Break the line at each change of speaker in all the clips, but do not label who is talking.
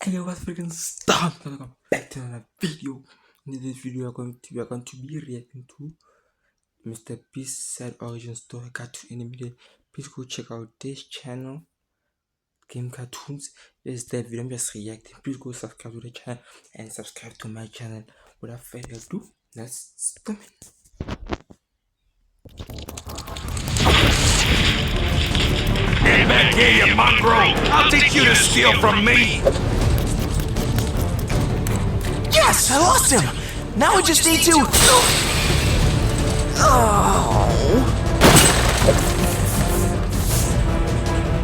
Hey yo, what's freaking stop? Welcome back to another video. In this video, we are going to be reacting to Mr. Beast's Sad Origin Story cartoon animated. Please go check out this channel, Game Cartoons. This is the video I'm just reacting. Please go subscribe to the channel and subscribe to my channel. Without further ado, let's start.
Get back here, you mongrel! I'll teach you to steal from me!
Yes, I lost him! Now I just need to... Oh...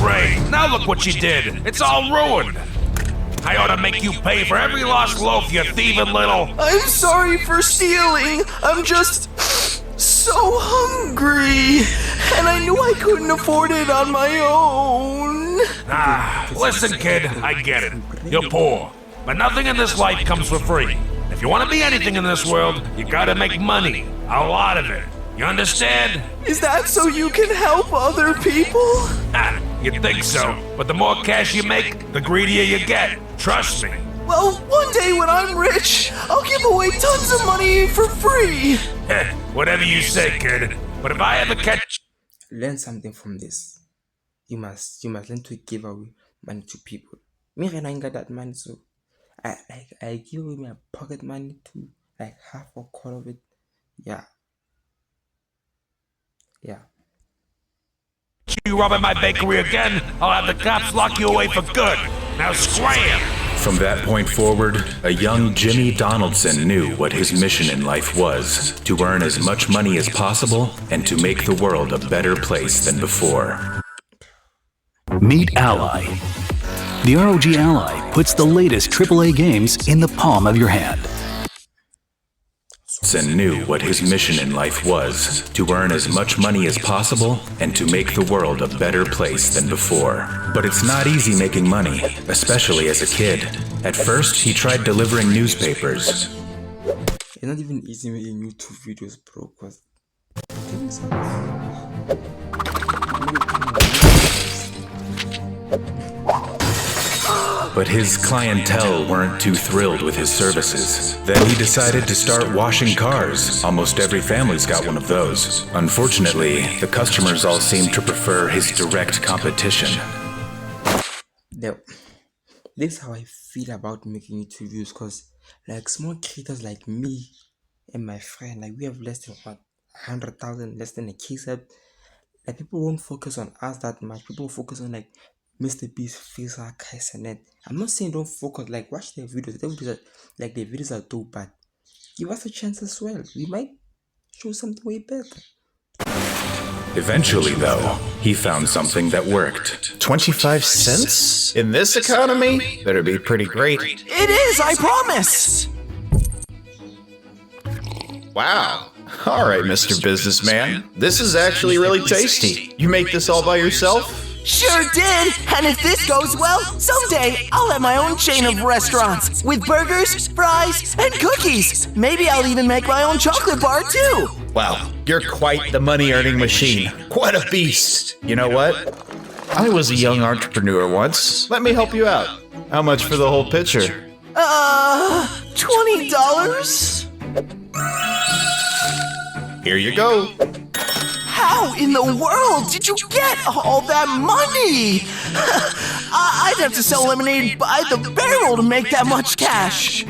Ray, now look what you did! It's all ruined! I ought to make you pay for every lost loaf, you thieving little...
I'm sorry for stealing! I'm just... so hungry! And I knew I couldn't afford it on my own!
Listen, kid, I get it. You're poor. But nothing in this life comes for free. If you want to be anything in this world, you gotta make money. A lot of it. You understand?
Is that so you can help other people?
You think so. But the more cash you make, the greedier you get. Trust me.
Well, one day when I'm rich, I'll give away tons of money for free!
Whatever you say, kid. But if I ever catch...
Learn something from this. You must learn to give away money to people. Me and I ain't got that money, so I give away my pocket money too, like half or quarter of it. Yeah.
You robbing my bakery again, I'll have the cops lock you away for good. Now scram!
From that point forward, a young Jimmy Donaldson knew what his mission in life was: to earn as much money as possible and to make the world a better place than before.
Meet Ally. The ROG Ally puts the latest AAA games in the palm of your hand.
Donaldson knew what his mission in life was: to earn as much money as possible and to make the world a better place than before. But it's not easy making money, especially as a kid. At first, he tried delivering newspapers.
It's not even easy making YouTube videos, bro, because
but his clientele weren't too thrilled with his services. Then he decided to start washing cars. Almost every family's got one of those. Unfortunately, the customers all seem to prefer his direct competition.
This is how I feel about making YouTube videos, because like small creators like me and my friend, like we have less than 100,000, less than a K-sub. Like people won't focus on us that much. People focus on like Mr. Beast, face archives and that. I'm not saying don't focus, like watch their videos. Their videos are, like their videos are dope, but give us a chance as well. We might show something way better.
Eventually, though, he found something that worked.
25 cents? In this economy? Better be pretty great.
It is, I promise!
Wow. Alright, Mr. Businessman. This is actually really tasty. You make this all by yourself?
Sure did! And if this goes well, someday I'll have my own chain of restaurants with burgers, fries, and cookies. Maybe I'll even make my own chocolate bar too.
Wow, you're quite the money-earning machine. What a beast! You know what? I was a young entrepreneur once. Let me help you out. How much for the whole picture?
$20?
Here you go.
How in the world did you get all that money? I'd have to sell lemonade by the barrel to make that much cash.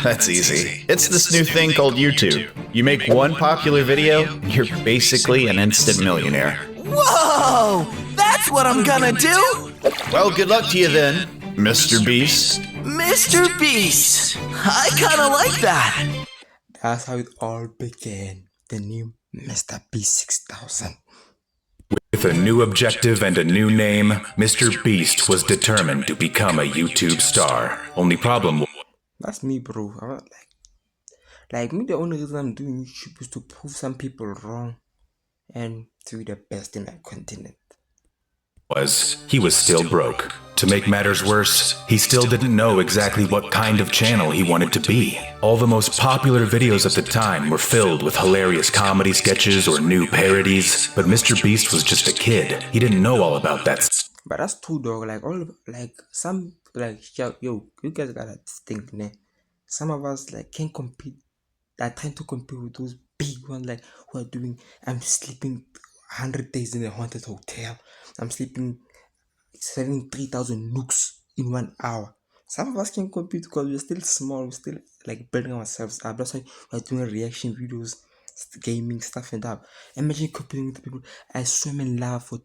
That's easy. It's this new thing called YouTube. You make one popular video, you're basically an instant millionaire.
Whoa! That's what I'm gonna do!
Well, good luck to you then, Mr. Beast.
Mr. Beast. I kinda like that.
That's how it all began. The new Mr. Beast 6000.
With a new objective and a new name, Mr. Beast was determined to become a YouTube star. Only problem...
That's me, bro. Like me, the only reason I'm doing YouTube is to prove some people wrong and to be the best in my continent.
He was still broke. To make matters worse, he still didn't know exactly what kind of channel he wanted to be. All the most popular videos at the time were filled with hilarious comedy sketches or new parodies, but Mr. Beast was just a kid. He didn't know all about that.
But that's true, dog. Like some like yo, you guys gotta think, ne? Some of us like can't compete. Are trying to compete with those big ones like who are doing. I'm sleeping 100 days in a haunted hotel. I'm sleeping 3,000 nooks in 1 hour. Some of us can compete because we're still small. We're still like building ourselves up. That's why we're doing reaction videos, gaming stuff and that. Imagine competing with people. I swim in lava for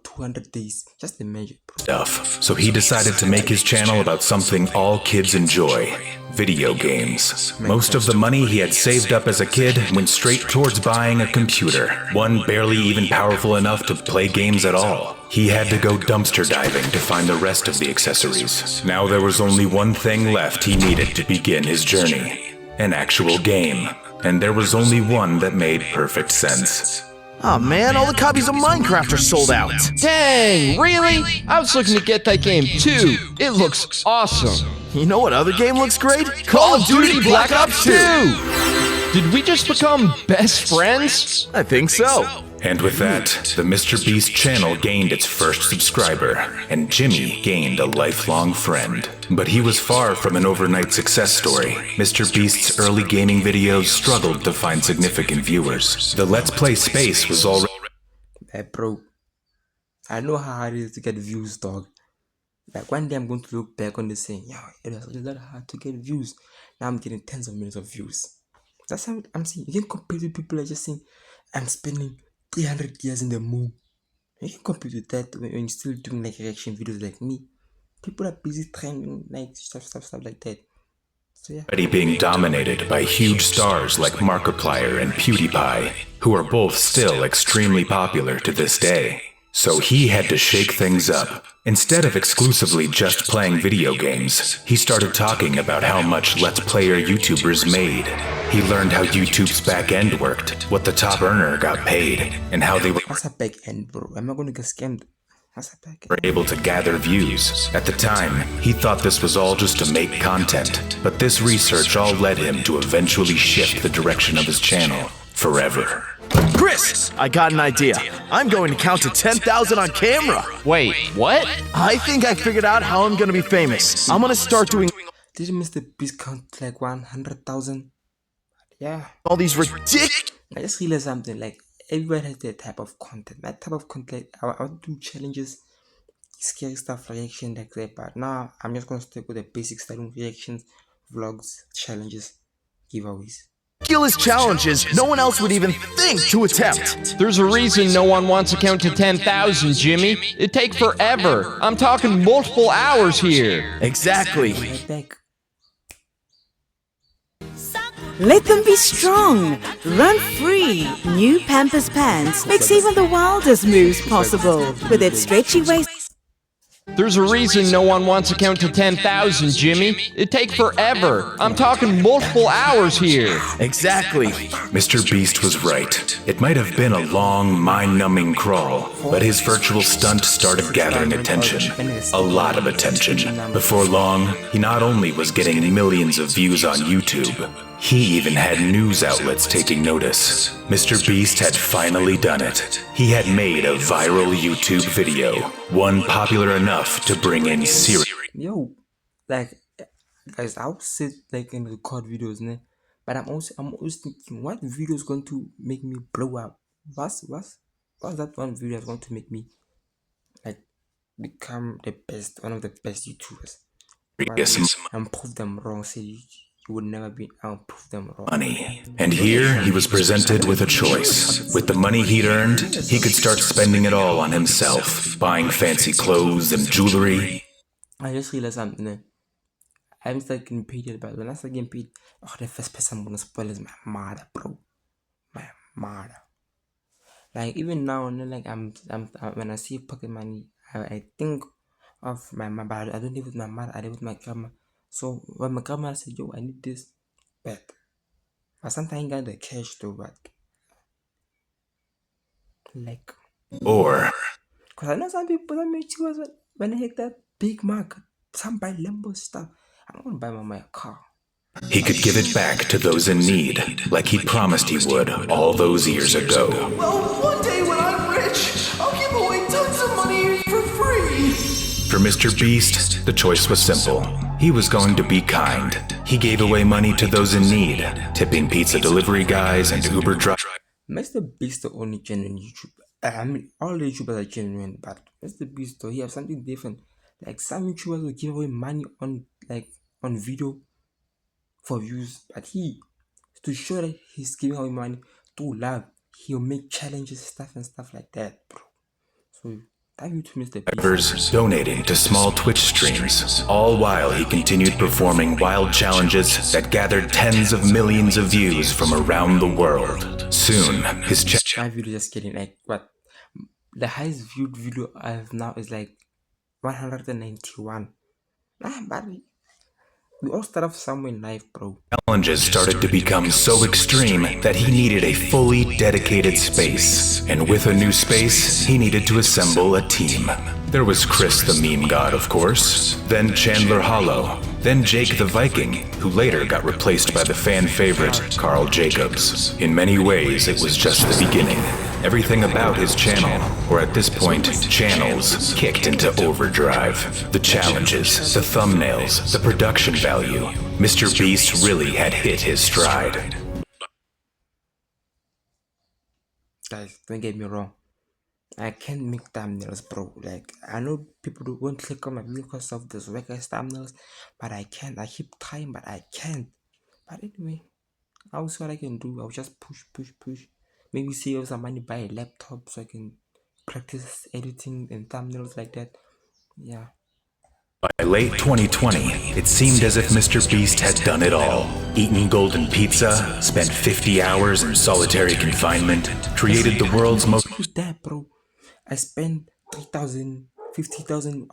200 days. Just imagine, bro.
Stuff. So he decided to make his channel about something all kids enjoy. Video games. Most of the money he had saved up as a kid went straight towards buying a computer, one barely even powerful enough to play games at all. He had to go dumpster diving to find the rest of the accessories. Now there was only one thing left he needed to begin his journey. An actual game. And there was only one that made perfect sense.
Oh man, all the copies of Minecraft are sold out.
Dang, really? I was looking to get that game too. It looks awesome.
You know what other game looks great?
Call of Duty Black Ops 2! Did we just become best friends?
I think so.
And with that, the MrBeast channel gained its first subscriber, and Jimmy gained a lifelong friend. But he was far from an overnight success story. MrBeast's early gaming videos struggled to find significant viewers. The Let's Play space was already...
Hey, bro, I know how hard it is to get views, dog. Like one day I'm going to look back on this saying, yeah, it was really that hard to get views. Now I'm getting tens of millions of views. That's how I'm saying. You can compare with people that just saying, I'm spending 300 years in the moon. You can compete with that when you're still doing like reaction videos like me. People are busy trending like stuff like that. So yeah.
already being dominated by huge stars like Markiplier and PewDiePie, who are both still extremely popular to this day. So he had to shake things up. Instead of exclusively just playing video games, he started talking about how much Let's Player YouTubers made. He learned how YouTube's back end worked, what the top earner got paid, and how they
What's a back end, bro? Am I gonna get scammed? What's a back
were
end?
able to gather views. At the time, he thought this was all just to make content, but this research all led him to eventually shift the direction of his channel forever.
Chris, I got an idea. I'm going to count to 10,000 on camera.
Wait, what?
I think I figured out how I'm gonna be famous. I'm gonna start doing
Did MrBeast count like 100,000? Yeah.
all these ridiculous.
I just realized something like everybody has their type of content. My type of content, I want to do challenges, scary stuff, reaction like that. But now I'm just gonna stick with the basic style reactions, vlogs, challenges, giveaways.
Challenges no one else would even think to attempt.
There's a reason no one wants to count to 10,000, Jimmy. It'd take forever. I'm talking multiple hours here.
Exactly.
Right back.
Let them be strong. Run free. New Pampers Pants makes even the wildest moves possible with its stretchy waist.
There's a reason no one wants to count to 10,000, Jimmy. It'd take forever. I'm talking multiple hours here.
Exactly.
MrBeast was right. It might have been a long, mind-numbing crawl, but his virtual stunt started gathering attention. A lot of attention. Before long, he not only was getting millions of views on YouTube, he even had news outlets taking notice. MrBeast had finally done it. He had made a viral YouTube video, one popular enough to bring in serious...
Yo, like guys, I'll sit like and record videos, ne? But I'm always thinking, what video is going to make me blow up? What's that one video that's going to make me like become the best, one of the best YouTubers? And prove them wrong. Say you would never be. I'll prove them wrong.
money. And here he was presented with a choice. With the money he'd earned, he could start spending it all on himself, buying fancy clothes and jewelry.
I just realized something. Ne? I haven't started getting paid yet, but when I start getting paid, the first person I'm gonna spoil is my mother, bro. My mother. Like even now, ne, like I'm when I see pocket money, I think of my mother. But I don't live with my mother. I live with my grandma. So when my grandma said, "Yo, I need this," but sometimes I got the cash though, but like,
Or
cause I know some people that make sure when they hit that big market, some buy Lambo stuff. I'm gonna buy my mama a car.
he could give it back to those in need, like he promised he would all those years ago.
Well, one day when I'm rich, I'll give away tons of money for free.
For Mr. Beast, the choice was simple. He was going to be kind. He gave away money to those in need, tipping pizza delivery guys and Uber drivers.
Mr. Beast the only genuine YouTuber. I mean, all the YouTubers are genuine, but Mr. Beast though, he has something different. Like some YouTubers will give away money on video for views, but he, to show that he's giving away money to love, he'll make challenges, stuff like that, bro. So thank you to Mr. Beast.
Donating to small Twitch streams, all while he continued performing wild challenges that gathered tens of millions of views from around the world. Soon, his
my video just getting like what? The highest viewed video I have now is like 191. But we all start off somewhere in life, bro.
challenges started to become so extreme that he needed a fully dedicated space. And with a new space, he needed to assemble a team. There was Chris the meme god, of course, then Chandler Hollow, then Jake the Viking, who later got replaced by the fan favorite Carl Jacobs. In many ways, it was just the beginning. Everything about his channel, or at this point, channels, kicked into overdrive. The challenges, the thumbnails, the production value. Mr. Beast really had hit his stride.
Guys, don't get me wrong. I can't make thumbnails, bro. Like, I know people won't click on my video because of this whack-ass thumbnails, but I can't. I keep trying, but I can't. But anyway, I'll see what I can do. I'll just push. Maybe save some money, buy a laptop so I can practice editing and thumbnails like that. Yeah.
By late 2020, it seemed as if Mr. Beast had done it all. Eaten golden pizza, spent 50 hours in solitary confinement, created the world's most...
With that, bro, I spent 50,000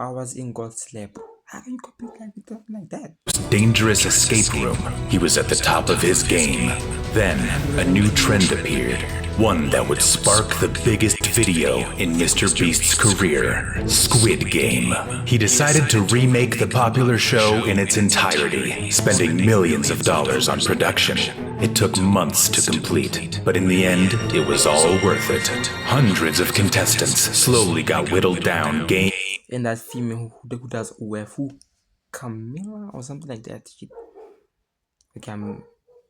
hours in God's lab. How can you compete like that?
dangerous escape room. He was at the top of his game. Then, a new trend appeared. One that would spark the biggest video in Mr. Beast's career, Squid Game. He decided to remake the popular show in its entirety, spending millions of dollars on production. It took months to complete, but in the end, it was all worth it. Hundreds of contestants slowly got whittled down,
And that female who does UFO, Camilla or something like that.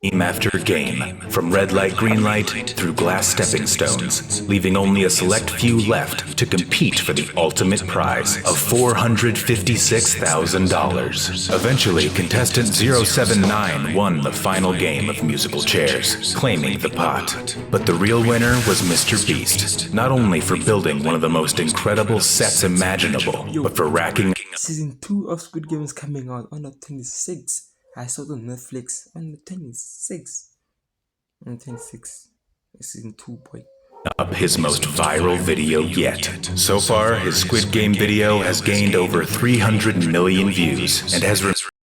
game after game, from red light, green light, through glass stepping stones, leaving only a select few left to compete for the ultimate prize of $456,000. Eventually, contestant 079 won the final game of musical chairs, claiming the pot. But the real winner was Mr. Beast, not only for building one of the most incredible sets imaginable, but for racking...
Season 2 of Squid Game is coming out on the 26th. I saw it on Netflix on the 26th. On the 26th. Season 2, boy.
Up his most viral video yet. So far, his Squid Game video has gained over 300 million views and has